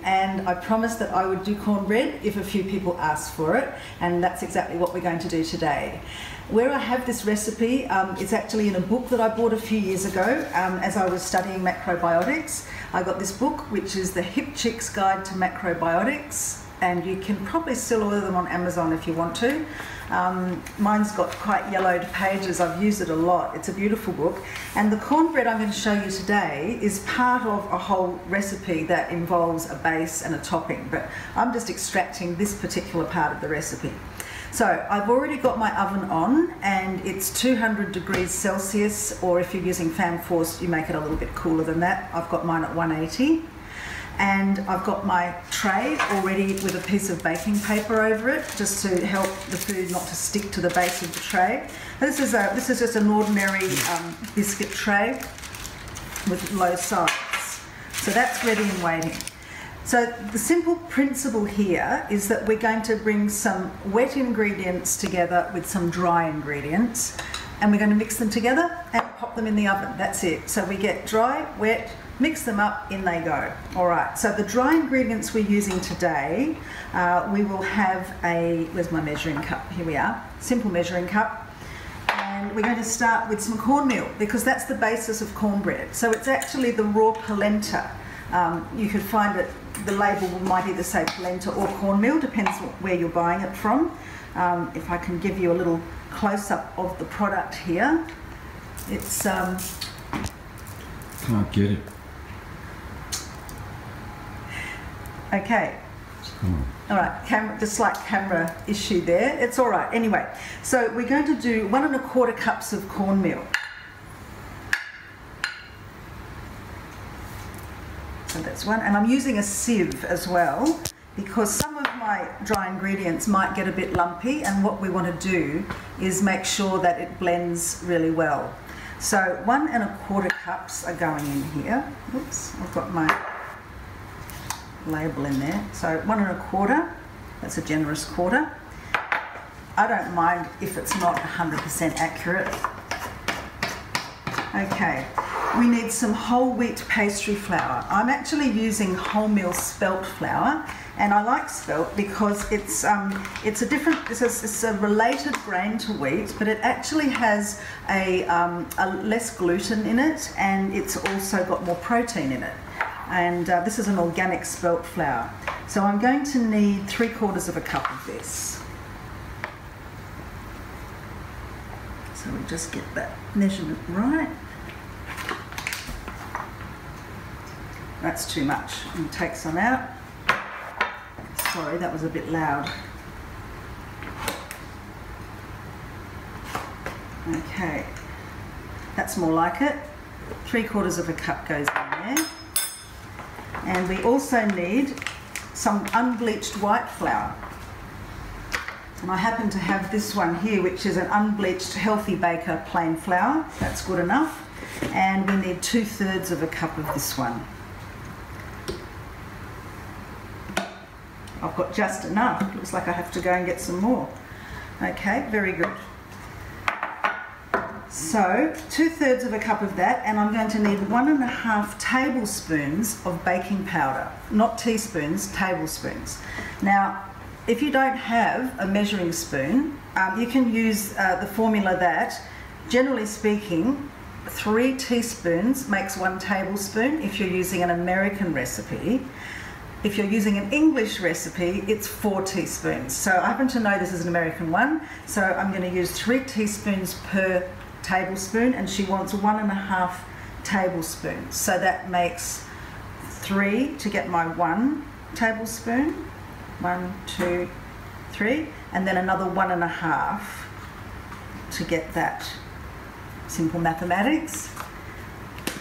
and I promised that I would do cornbread if a few people asked for it, and that's exactly what we're going to do today. Where I have this recipe is actually in a book that I bought a few years ago as I was studying macrobiotics. I got this book, which is the Hip Chick's Guide to Macrobiotics, and you can probably still order them on Amazon if you want to. Mine's got quite yellowed pages. I've used it a lot. It's a beautiful book. And the cornbread I'm going to show you today is part of a whole recipe that involves a base and a topping, but I'm just extracting this particular part of the recipe. So I've already got my oven on, and it's 200 degrees Celsius, or if you're using fan force, you make it a little bit cooler than that. I've got mine at 180. And I've got my tray already with a piece of baking paper over it, just to help the food not to stick to the base of the tray. This is just an ordinary biscuit tray with low sides. So that's ready and waiting. So the simple principle here is that we're going to bring some wet ingredients together with some dry ingredients, and we're going to mix them together and pop them in the oven. That's it. So we get dry, wet, mix them up, in they go. All right, so the dry ingredients we're using today, we will have a, where's my measuring cup? Here we are, simple measuring cup. And we're going to start with some cornmeal, because that's the basis of cornbread. So it's actually the raw polenta. You could find it, the label might either say polenta or cornmeal, depends where you're buying it from. If I can give you a little close-up of the product here. It's... Can't get it. Okay. All right, just slight camera issue there. It's all right. Anyway, so we're going to do 1 1/4 cups of cornmeal. So that's one, and I'm using a sieve as well, because some of my dry ingredients might get a bit lumpy, and what we want to do is make sure that it blends really well. So 1 1/4 cups are going in here. Oops, I've got my label in there. So 1 1/4, that's a generous quarter. I don't mind if it's not 100% accurate. Okay, we need some whole wheat pastry flour. I'm actually using wholemeal spelt flour, and I like spelt because it's a different, it's a related grain to wheat, but it actually has a less gluten in it, and it's also got more protein in it. And this is an organic spelt flour. So I'm going to need 3/4 cup of this. So we just get that measurement right. That's too much. And take some out. Sorry, that was a bit loud. Okay, that's more like it. 3/4 cup goes in there. And we also need some unbleached white flour. And I happen to have this one here, which is an unbleached Healthy Baker plain flour. That's good enough. And we need 2/3 cup of this one. I've got just enough. Looks like I have to go and get some more. Okay, very good. So 2/3 cup of that, and I'm going to need 1 1/2 tablespoons of baking powder, not teaspoons, tablespoons. Now, if you don't have a measuring spoon, you can use the formula that, generally speaking, 3 teaspoons makes 1 tablespoon if you're using an American recipe. If you're using an English recipe, it's 4 teaspoons. So I happen to know this is an American one, so I'm going to use 3 teaspoons per tablespoon, and she wants 1 1/2 tablespoons. So that makes 3 to get my 1 tablespoon. 1, 2, 3, and then another 1 1/2 to get that, simple mathematics,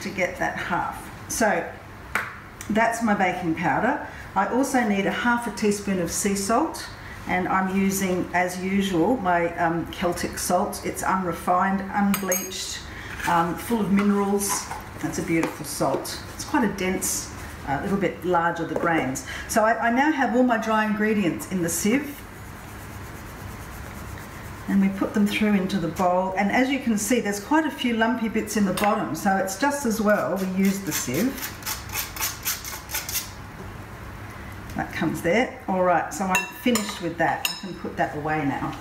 to get that half. So that's my baking powder. I also need 1/2 teaspoon of sea salt, and I'm using, as usual, my Celtic salt. It's unrefined, unbleached, full of minerals. That's a beautiful salt. It's quite a dense, a little bit larger, the grains. So I now have all my dry ingredients in the sieve, and we put them through into the bowl, and as you can see, there's quite a few lumpy bits in the bottom, so it's just as well we use the sieve. That comes there. All right, so I'm finished with that. I can put that away now.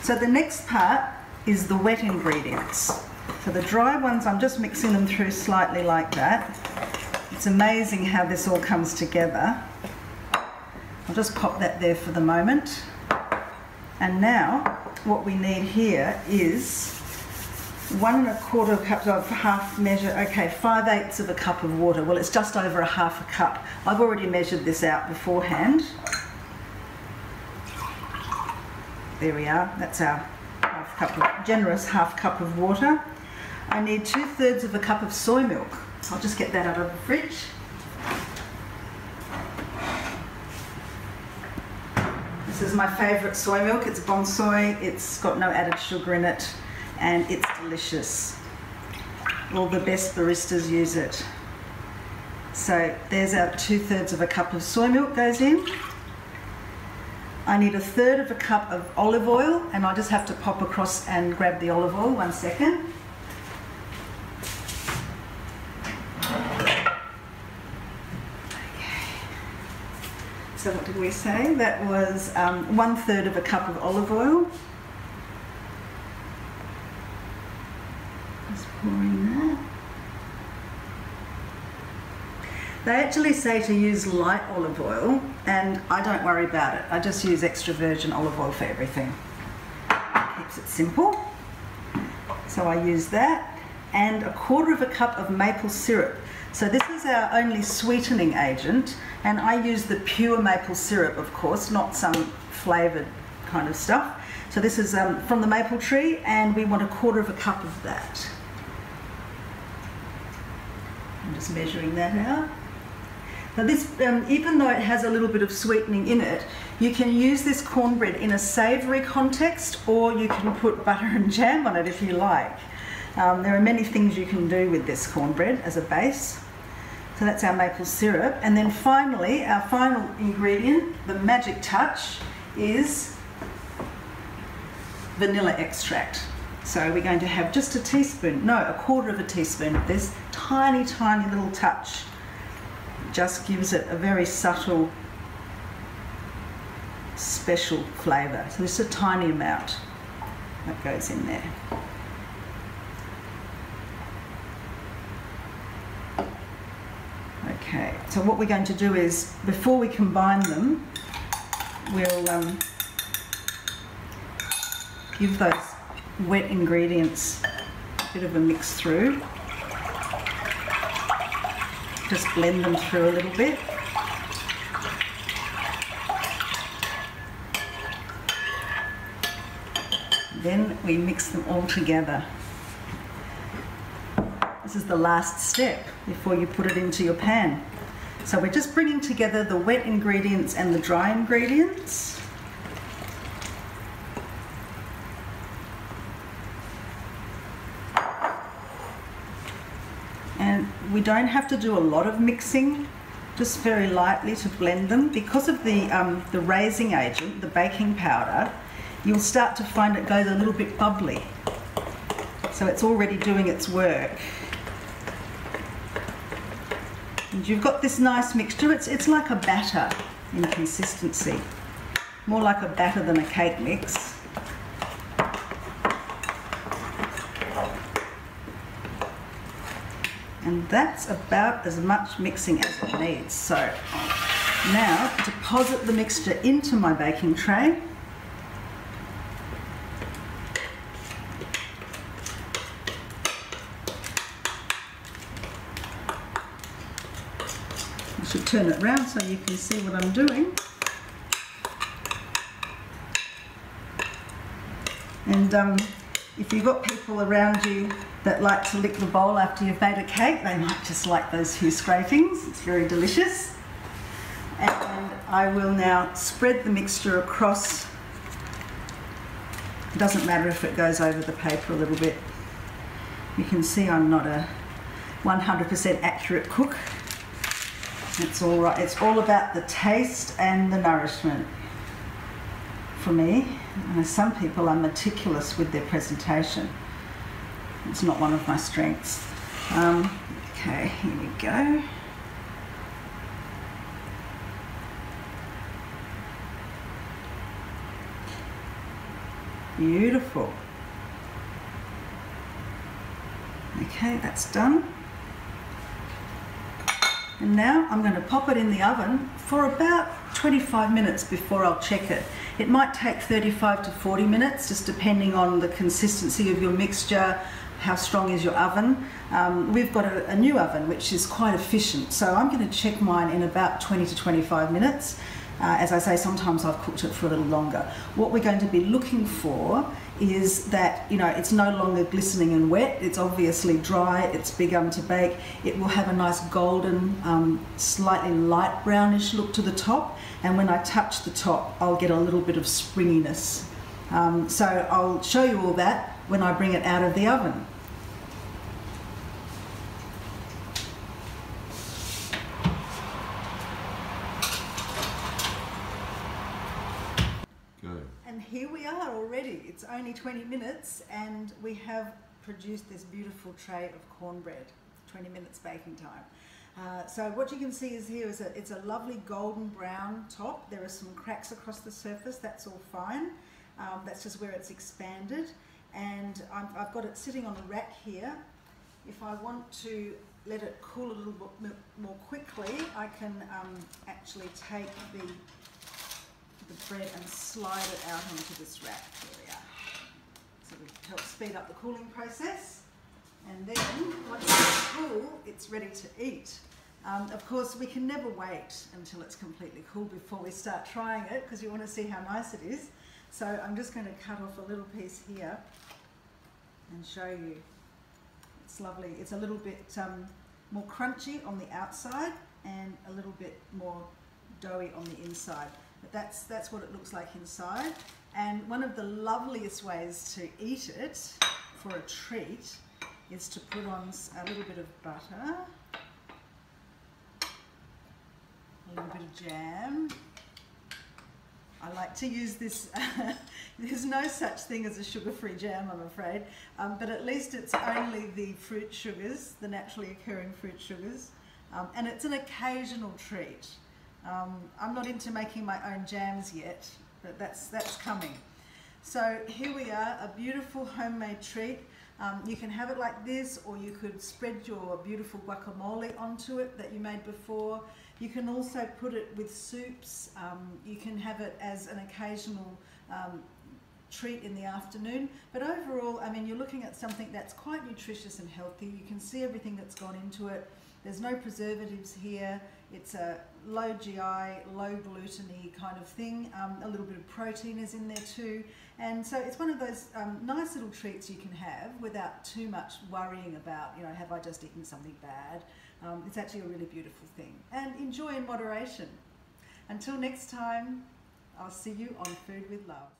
So the next part is the wet ingredients. For the dry ones, I'm just mixing them through slightly like that. It's amazing how this all comes together. I'll just pop that there for the moment. And now what we need here is 1 1/4 cup of half measure, okay, 5/8 of a cup of water. Well, it's just over a half a cup. I've already measured this out beforehand. There we are, that's our generous half cup of water. I need 2/3 of a cup of soy milk. I'll just get that out of the fridge. This is my favourite soy milk. It's Bon Soy. It's got no added sugar in it, and it's delicious. All the best baristas use it. So there's our 2/3 of a cup of soy milk goes in. I need 1/3 of a cup of olive oil, and I just have to pop across and grab the olive oil. 1 second. So what did we say? That was 1/3 of a cup of olive oil. Just pouring that. They actually say to use light olive oil, and I don't worry about it. I just use extra virgin olive oil for everything. Keeps it simple. So I use that, and 1/4 of a cup of maple syrup. So this is our only sweetening agent, and I use the pure maple syrup, of course, not some flavoured kind of stuff. So this is from the maple tree, and we want 1/4 of a cup of that. I'm just measuring that out. Now this, even though it has a little bit of sweetening in it, you can use this cornbread in a savoury context, or you can put butter and jam on it if you like. There are many things you can do with this cornbread as a base. So that's our maple syrup. And then finally, our final ingredient, the magic touch, is vanilla extract. So we're going to have just a teaspoon, no, 1/4 of a teaspoon of this. Tiny, tiny little touch. Just gives it a very subtle, special flavour. So just a tiny amount that goes in there. Okay, so what we're going to do is, before we combine them, we'll give those wet ingredients a bit of a mix through. Just blend them through a little bit. Then we mix them all together. This is the last step before you put it into your pan. So we're just bringing together the wet ingredients and the dry ingredients. And we don't have to do a lot of mixing, just very lightly to blend them. Because of the raising agent, the baking powder, you'll start to find it goes a little bit bubbly. So it's already doing its work. And you've got this nice mixture. It's like a batter in consistency, more like a batter than a cake mix. And that's about as much mixing as it needs. So now deposit the mixture into my baking tray. I should turn it around so you can see what I'm doing. And if you've got people around you that like to lick the bowl after you've made a cake, they might just like those few scrapings. It's very delicious. And I will now spread the mixture across. It doesn't matter if it goes over the paper a little bit. You can see I'm not a 100% accurate cook. It's all right. It's all about the taste and the nourishment for me. Some people are meticulous with their presentation. It's not one of my strengths. Okay, here we go. Beautiful. Okay, that's done. And now I'm going to pop it in the oven for about 25 minutes before I'll check it. It might take 35 to 40 minutes, just depending on the consistency of your mixture, how strong is your oven. We've got a new oven which is quite efficient, so I'm going to check mine in about 20 to 25 minutes. As I say, sometimes I've cooked it for a little longer. What we're going to be looking for is that, you know, it's no longer glistening and wet. It's obviously dry, it's begun to bake. It will have a nice golden, slightly light brownish look to the top. And when I touch the top, I'll get a little bit of springiness. So I'll show you all that when I bring it out of the oven. And here we are already. It's only 20 minutes and we have produced this beautiful tray of cornbread. 20 minutes baking time. So what you can see is here is it's a lovely golden brown top. There are some cracks across the surface, that's all fine. That's just where it's expanded. And I've got it sitting on a rack here. If I want to let it cool a little bit more quickly, I can actually take the bread and slide it out onto this rack. There we are. So it helps speed up the cooling process. And then once it's cool, it's ready to eat. Of course, we can never wait until it's completely cool before we start trying it, because you want to see how nice it is. So I'm just going to cut off a little piece here and show you. It's lovely. It's a little bit more crunchy on the outside and a little bit more doughy on the inside. But that's what it looks like inside. And one of the loveliest ways to eat it for a treat is to put on a little bit of butter, a little bit of jam. I like to use this, there's no such thing as a sugar-free jam, I'm afraid, but at least it's only the fruit sugars, the naturally occurring fruit sugars, and it's an occasional treat. I'm not into making my own jams yet, but that's coming. So here we are, a beautiful homemade treat. You can have it like this, or you could spread your beautiful guacamole onto it that you made before. You can also put it with soups. You can have it as an occasional treat in the afternoon. But overall, I mean, you're looking at something that's quite nutritious and healthy. You can see everything that's gone into it. There's no preservatives here. It's a low GI, low gluten-y kind of thing. A little bit of protein is in there too. And so it's one of those nice little treats you can have without too much worrying about, you know, have I just eaten something bad? It's actually a really beautiful thing. And enjoy in moderation. Until next time, I'll see you on Food with Love.